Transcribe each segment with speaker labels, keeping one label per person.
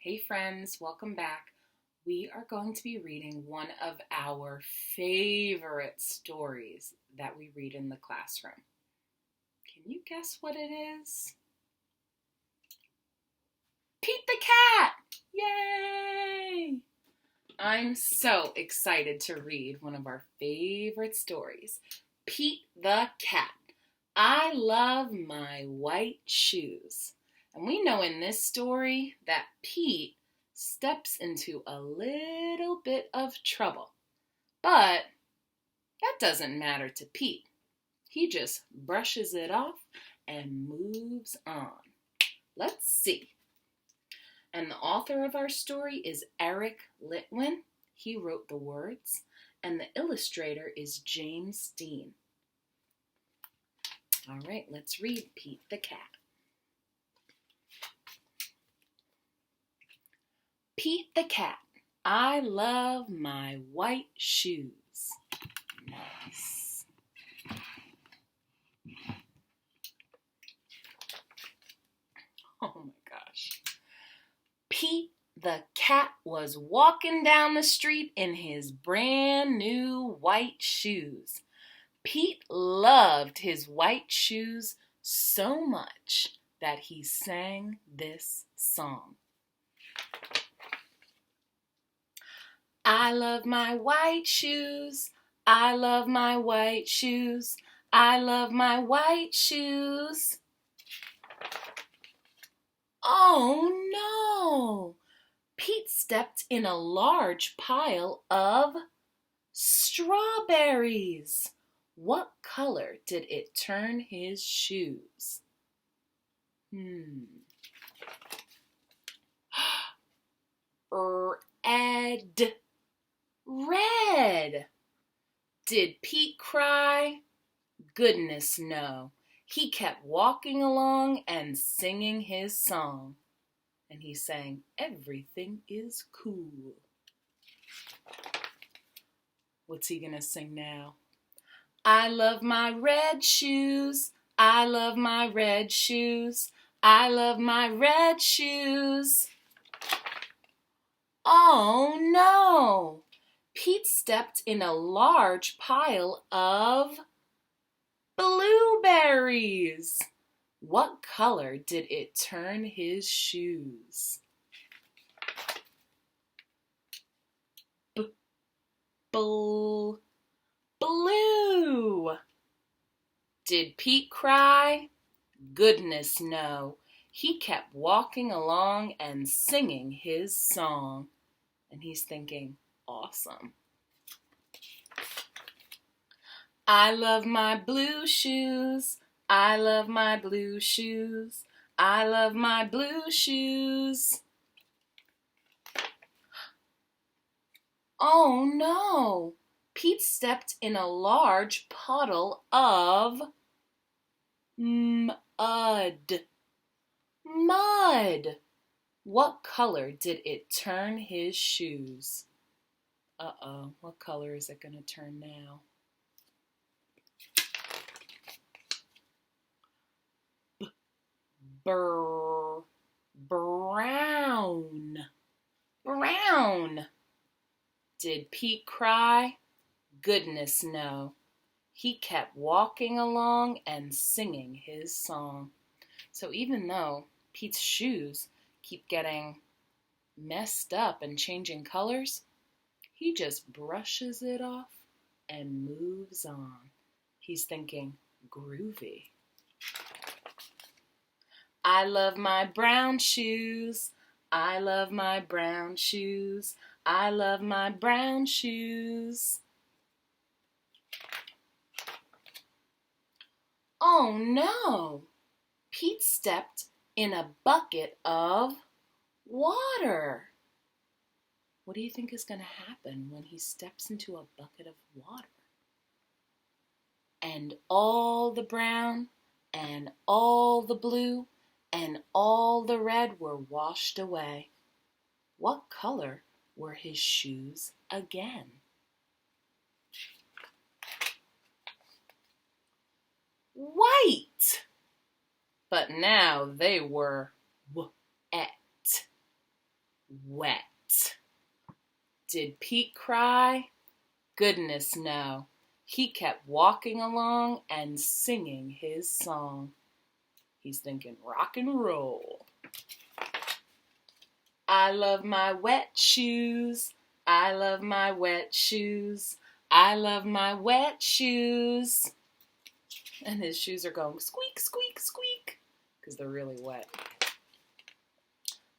Speaker 1: Hey friends, welcome back. We are going to be reading one of our favorite stories that we read in the classroom. Can you guess what it is? Pete the Cat! Yay! I'm so excited to read one of our favorite stories, Pete the Cat. I love my white shoes. And we know in this story that Pete steps into a little bit of trouble. But that doesn't matter to Pete. He just brushes it off and moves on. Let's see. And the author of our story is Eric Litwin. He wrote the words. And the illustrator is James Dean. All right, let's read Pete the Cat. Pete the Cat. I love my white shoes. Nice. Oh my gosh. Pete the Cat was walking down the street in his brand new white shoes. Pete loved his white shoes so much that he sang this song. I love my white shoes. I love my white shoes. I love my white shoes. Oh no! Pete stepped in a large pile of strawberries. What color did it turn his shoes? Red. Red. Did Pete cry? Goodness no. He kept walking along and singing his song. And he sang, "Everything is cool." What's he gonna sing now? I love my red shoes. I love my red shoes. I love my red shoes. Oh no! Pete stepped in a large pile of blueberries. What color did it turn his shoes? Blue. Did Pete cry? Goodness no. He kept walking along and singing his song. And he's thinking, awesome. I love my blue shoes. I love my blue shoes. I love my blue shoes. Oh no! Pete stepped in a large puddle of mud. Mud! What color did it turn his shoes? Uh-oh, what color is it going to turn now? Brown. Brown. Did Pete cry? Goodness no. He kept walking along and singing his song. So even though Pete's shoes keep getting messed up and changing colors, he just brushes it off and moves on. He's thinking, groovy. I love my brown shoes. I love my brown shoes. I love my brown shoes. Oh no! Pete stepped in a bucket of water. What do you think is going to happen when he steps into a bucket of water? And all the brown and all the blue and all the red were washed away. What color were his shoes again? White! But now they were wet. wet. Did Pete cry? Goodness no. He kept walking along and singing his song. He's thinking rock and roll. I love my wet shoes. I love my wet shoes. I love my wet shoes. And his shoes are going squeak, squeak, squeak, because they're really wet.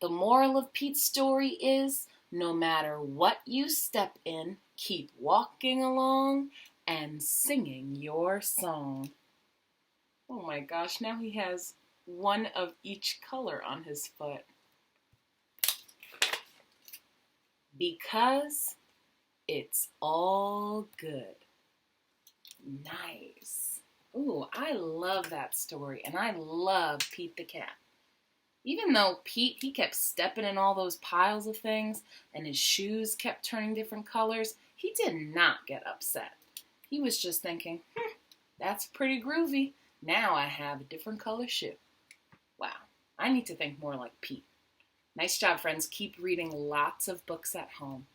Speaker 1: The moral of Pete's story is, no matter what you step in, keep walking along and singing your song. Oh my gosh, now he has one of each color on his foot. Because it's all good. Nice. Ooh, I love that story, and I love Pete the cat. Even though Pete, he kept stepping in all those piles of things, and his shoes kept turning different colors, he did not get upset. He was just thinking, that's pretty groovy. Now I have a different color shoe. Wow, I need to think more like Pete. Nice job, friends. Keep reading lots of books at home.